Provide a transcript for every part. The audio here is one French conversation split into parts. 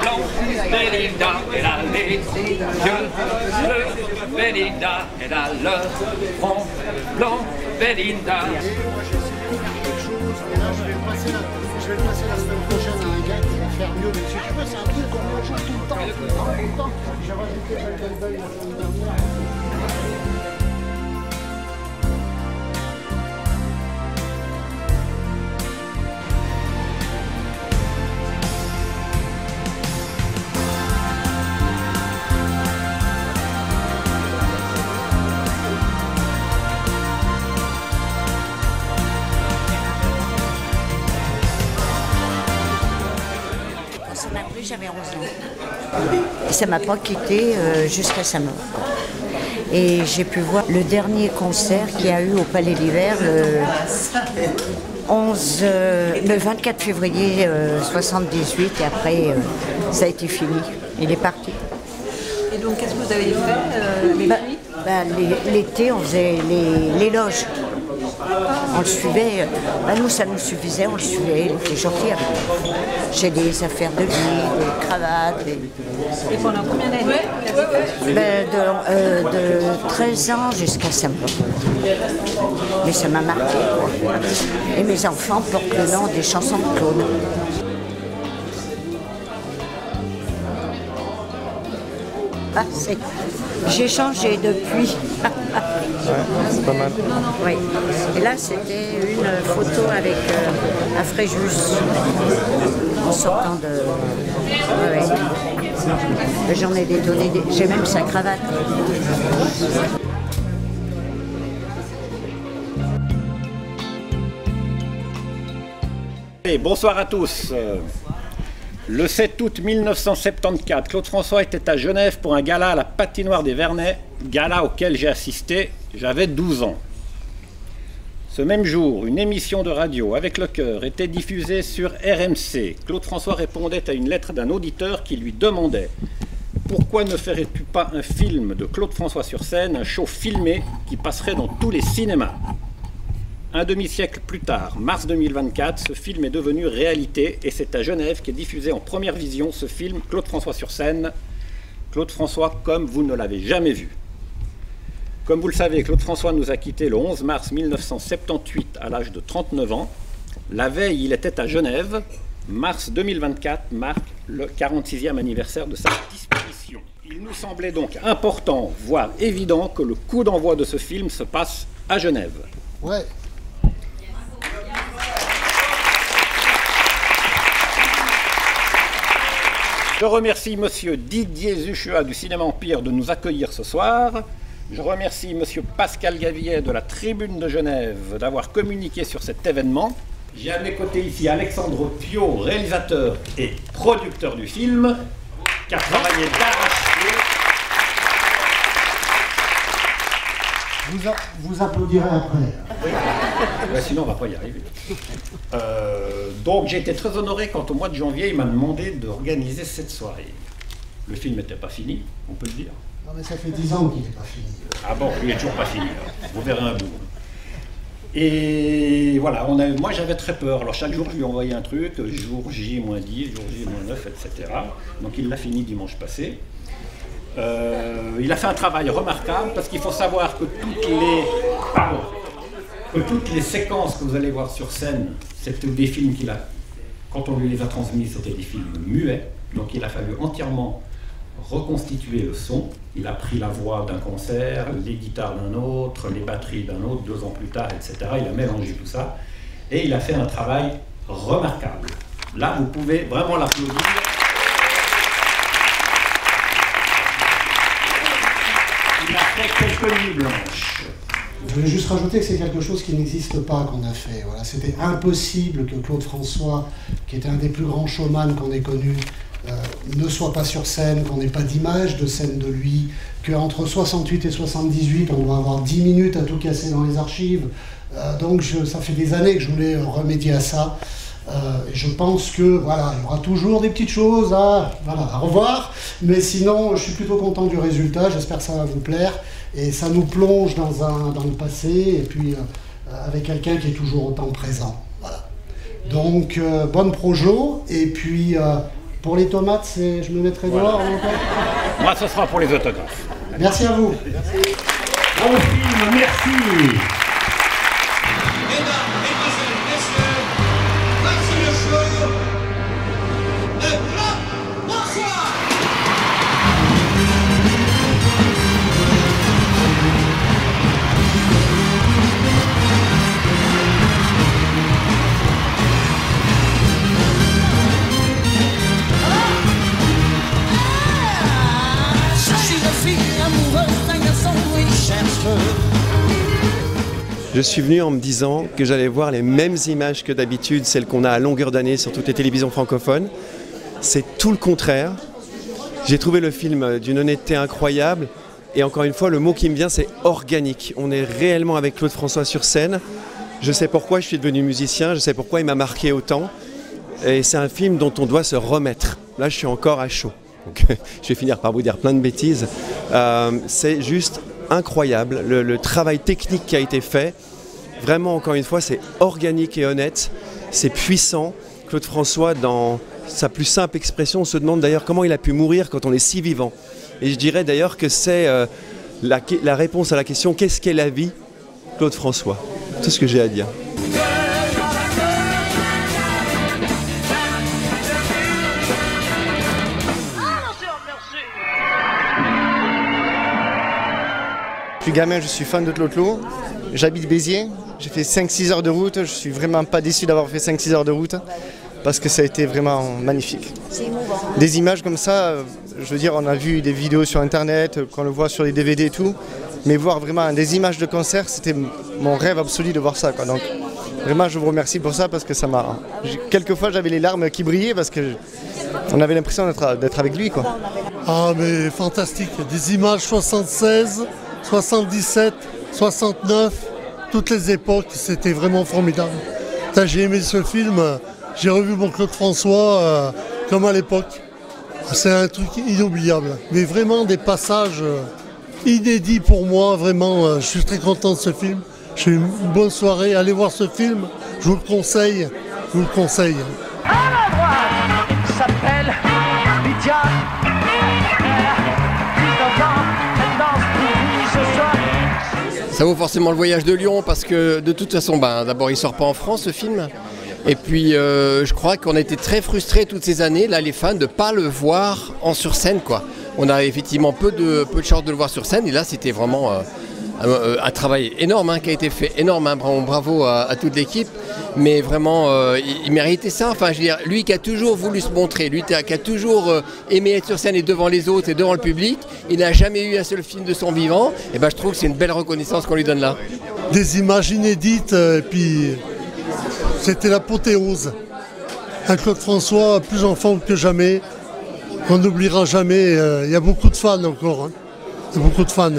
blanc, Belinda, elle a les yeux bleus, Belinda, elle a le front blanc, Belinda. Je vais le passer la semaine prochaine à un gars qui va faire mieux, mais si tu veux, c'est un truc qu'on joue tout le temps. J'ai rajouté Golden Boy la semaine dernière. Ça m'a pris, j'avais 11 ans. Et ça ne m'a pas quitté jusqu'à sa mort. Et j'ai pu voir le dernier concert qu'il y a eu au Palais d'Hiver le 24 février 78 et après ça a été fini. Il est parti. Et donc qu'est-ce que vous avez fait avec lui? L'été on faisait les loges. On le suivait, nous ça nous suffisait, on le suivait, il était gentil avec nous. J'ai des affaires de vie, des cravates. Et pendant combien d'années De 13 ans jusqu'à sa mort. Mais ça m'a marqué. Et mes enfants portent le nom des chansons de Claude. J'ai changé depuis. Ouais, c'est pas mal. Oui. Et là, c'était une photo avec un Fréjus en sortant de. Ouais. J'en ai détonné. J'ai même sa cravate. Et bonsoir à tous. Le 7 août 1974, Claude François était à Genève pour un gala à la patinoire des Vernets, gala auquel j'ai assisté, j'avais 12 ans. Ce même jour, une émission de radio avec le chœur était diffusée sur RMC. Claude François répondait à une lettre d'un auditeur qui lui demandait « Pourquoi ne ferais-tu pas un film de Claude François sur scène, un show filmé qui passerait dans tous les cinémas ?» Un demi-siècle plus tard, mars 2024, ce film est devenu réalité et c'est à Genève qu'est diffusé en première vision ce film Claude François sur scène. Claude François comme vous ne l'avez jamais vu. Comme vous le savez, Claude François nous a quittés le 11 mars 1978 à l'âge de 39 ans. La veille, il était à Genève. Mars 2024 marque le 46e anniversaire de sa disparition. Il nous semblait donc important, voire évident, que le coup d'envoi de ce film se passe à Genève. Ouais. Je remercie monsieur Didier Zuchua du Cinéma Empire de nous accueillir ce soir. Je remercie monsieur Pascal Gavillet de la Tribune de Genève d'avoir communiqué sur cet événement. J'ai à mes côtés ici Alexandre Pio, réalisateur et producteur du film, qui a travaillé d'arrache-pied. Vous applaudirez après. Oui. Sinon, on ne va pas y arriver. Donc, j'ai été très honoré quand, au mois de janvier, il m'a demandé d'organiser cette soirée. Le film n'était pas fini, on peut le dire. Non, mais ça fait 10 ans qu'il n'est pas fini. Ah bon, il n'est toujours pas fini. Vous verrez un bout. Et voilà, moi j'avais très peur. Alors, chaque jour, je lui envoyais un truc, jour J-10, jour J-9, etc. Donc, il l'a fini dimanche passé. Il a fait un travail remarquable parce qu'il faut savoir que toutes les séquences que vous allez voir sur scène, c'était des films qu'il a, quand on lui les a transmis, c'était des films muets. Donc il a fallu entièrement reconstituer le son. Il a pris la voix d'un concert, les guitares d'un autre, les batteries d'un autre, 2 ans plus tard, etc. Il a mélangé tout ça et il a fait un travail remarquable. Là, vous pouvez vraiment l'applaudir. Il a fait quelques nuits blanches. Je voulais juste rajouter que c'est quelque chose qui n'existe pas qu'on a fait. Voilà, c'était impossible que Claude François, qui était un des plus grands showman qu'on ait connu, ne soit pas sur scène, qu'on n'ait pas d'image de scène de lui, qu'entre 68 et 78, on doit avoir 10 minutes à tout casser dans les archives. Donc ça fait des années que je voulais remédier à ça. Je pense que voilà, il y aura toujours des petites choses à revoir, mais sinon je suis plutôt content du résultat, j'espère que ça va vous plaire et ça nous plonge dans le passé et puis avec quelqu'un qui est toujours autant présent. Voilà. Donc bonne projo et puis Pour les tomates, je me mettrai dehors. Moi, ce sera pour les autographes. Merci à vous. Bon film, merci. Je suis venu en me disant que j'allais voir les mêmes images que d'habitude, celles qu'on a à longueur d'année sur toutes les télévisions francophones. C'est tout le contraire. J'ai trouvé le film d'une honnêteté incroyable. Et encore une fois, le mot qui me vient, c'est organique. On est réellement avec Claude François sur scène. Je sais pourquoi je suis devenu musicien, je sais pourquoi il m'a marqué autant. Et c'est un film dont on doit se remettre. Là, je suis encore à chaud. Donc, je vais finir par vous dire plein de bêtises. C'est juste incroyable, le travail technique qui a été fait. Vraiment, encore une fois, c'est organique et honnête. C'est puissant. Claude François, dans sa plus simple expression, on se demande d'ailleurs comment il a pu mourir quand on est si vivant. Et je dirais d'ailleurs que c'est la réponse à la question « Qu'est-ce qu'est la vie ?» Claude François. Tout ce que j'ai à dire. Je suis gamin, je suis fan de Tlotlo. J'habite Béziers. J'ai fait 5-6 heures de route. Je suis vraiment pas déçu d'avoir fait 5-6 heures de route parce que ça a été vraiment magnifique. C'est émouvant. Des images comme ça, je veux dire, on a vu des vidéos sur internet, qu'on le voit sur les DVD et tout, mais voir vraiment des images de concert, c'était mon rêve absolu de voir ça, quoi. Donc vraiment, je vous remercie pour ça parce que ça m'a. Quelquefois, j'avais les larmes qui brillaient parce que on avait l'impression d'être avec lui, quoi. Ah, mais fantastique. Des images 76. 77, 69, toutes les époques, c'était vraiment formidable. J'ai aimé ce film, j'ai revu mon Claude François comme à l'époque. C'est un truc inoubliable, mais vraiment des passages inédits pour moi, vraiment, je suis très content de ce film. J'ai eu une bonne soirée, allez voir ce film, je vous le conseille, je vous le conseille. À la droite, il s'appelle Lydia. 19 ans, elle danse pour vous ce soir. Ça vaut forcément le voyage de Lyon parce que de toute façon, d'abord il sort pas en France ce film. Et puis je crois qu'on a été très frustrés toutes ces années, là les fans, de ne pas le voir sur scène, quoi. On a effectivement peu de chance de le voir sur scène et là c'était vraiment un travail énorme qui a été fait, énorme, bravo à toute l'équipe. Mais vraiment, il méritait ça. Enfin, je veux dire, lui qui a toujours voulu se montrer, lui qui a toujours aimé être sur scène et devant les autres et devant le public, il n'a jamais eu un seul film de son vivant. Et je trouve que c'est une belle reconnaissance qu'on lui donne là. Des images inédites, et puis c'était l'apothéose. Un Claude François plus en forme que jamais, qu'on n'oubliera jamais. Il y a beaucoup de fans encore. Hein. Il y a beaucoup de fans.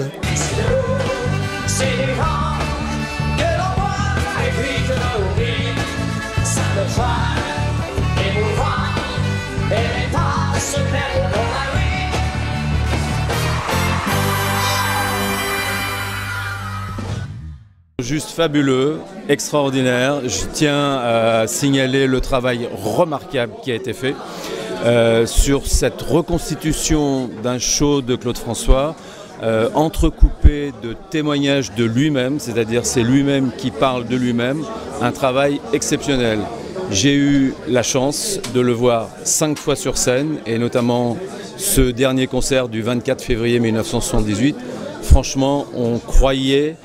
Juste fabuleux, extraordinaire. Je tiens à signaler le travail remarquable qui a été fait sur cette reconstitution d'un show de Claude François, entrecoupé de témoignages de lui-même, c'est-à-dire c'est lui-même qui parle de lui-même, un travail exceptionnel. J'ai eu la chance de le voir 5 fois sur scène, et notamment ce dernier concert du 24 février 1978. Franchement, on croyait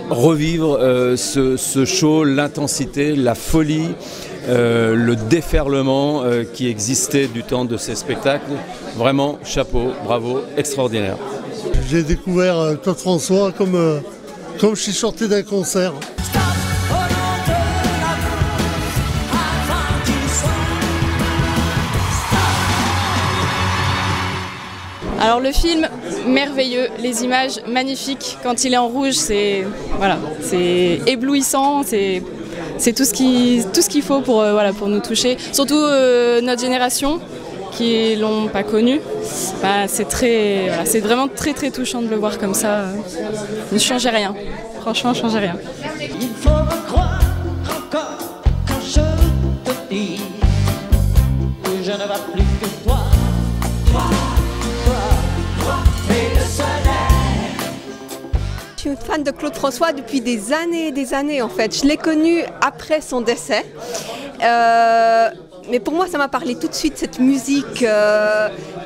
revivre ce show, l'intensité, la folie, le déferlement qui existait du temps de ces spectacles. Vraiment, chapeau, bravo, extraordinaire. J'ai découvert Claude François comme je suis sorti d'un concert. Alors le film, merveilleux, les images magnifiques, quand il est en rouge, c'est éblouissant, c'est tout ce qu'il faut pour nous toucher. Surtout notre génération qui l'ont pas connu, c'est vraiment très très touchant de le voir comme ça. Ne changez rien, franchement ne changez rien. Il faut me croire encore quand je te dis que je ne vais suis une fan de Claude François depuis des années en fait. Je l'ai connu après son décès. Mais pour moi, ça m'a parlé tout de suite, cette musique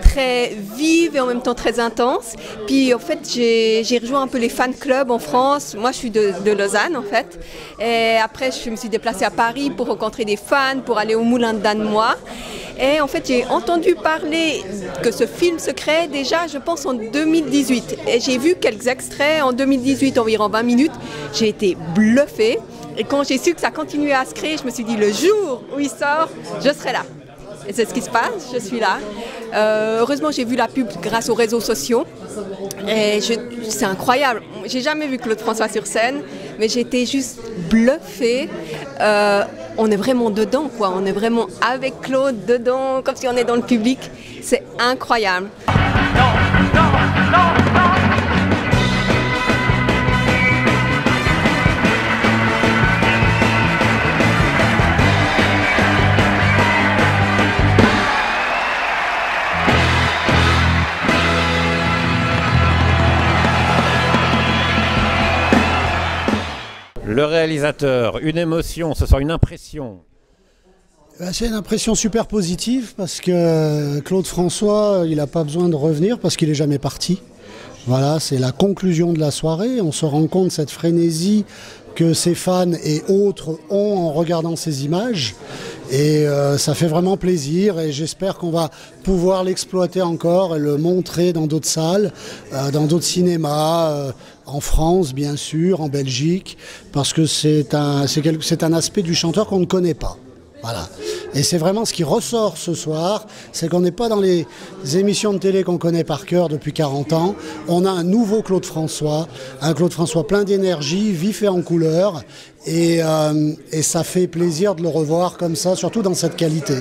très vive et en même temps très intense. Puis en fait, j'ai rejoint un peu les fan clubs en France. Moi, je suis de Lausanne en fait. Et après, je me suis déplacée à Paris pour rencontrer des fans, pour aller au Moulin de Dannenois. Et en fait, j'ai entendu parler que ce film se créait déjà, je pense, en 2018. Et j'ai vu quelques extraits en 2018, environ 20 minutes. J'ai été bluffée. Et quand j'ai su que ça continuait à se créer, je me suis dit, le jour où il sort, je serai là. Et c'est ce qui se passe, je suis là. Heureusement, j'ai vu la pub grâce aux réseaux sociaux. Et c'est incroyable. J'ai jamais vu Claude François sur scène, mais j'étais juste bluffée. On est vraiment dedans, quoi. On est vraiment avec Claude dedans, comme si on est dans le public. C'est incroyable. Le réalisateur, une émotion, ce sera une impression. C'est une impression super positive parce que Claude François, il n'a pas besoin de revenir parce qu'il n'est jamais parti. Voilà, c'est la conclusion de la soirée. On se rend compte de cette frénésie que ses fans et autres ont en regardant ces images. Et ça fait vraiment plaisir et j'espère qu'on va pouvoir l'exploiter encore et le montrer dans d'autres salles, dans d'autres cinémas, en France bien sûr, en Belgique, parce que c'est un aspect du chanteur qu'on ne connaît pas. Voilà. Et c'est vraiment ce qui ressort ce soir, c'est qu'on n'est pas dans les émissions de télé qu'on connaît par cœur depuis 40 ans. On a un nouveau Claude François, un Claude François plein d'énergie, vif et en couleur. Et ça fait plaisir de le revoir comme ça, surtout dans cette qualité.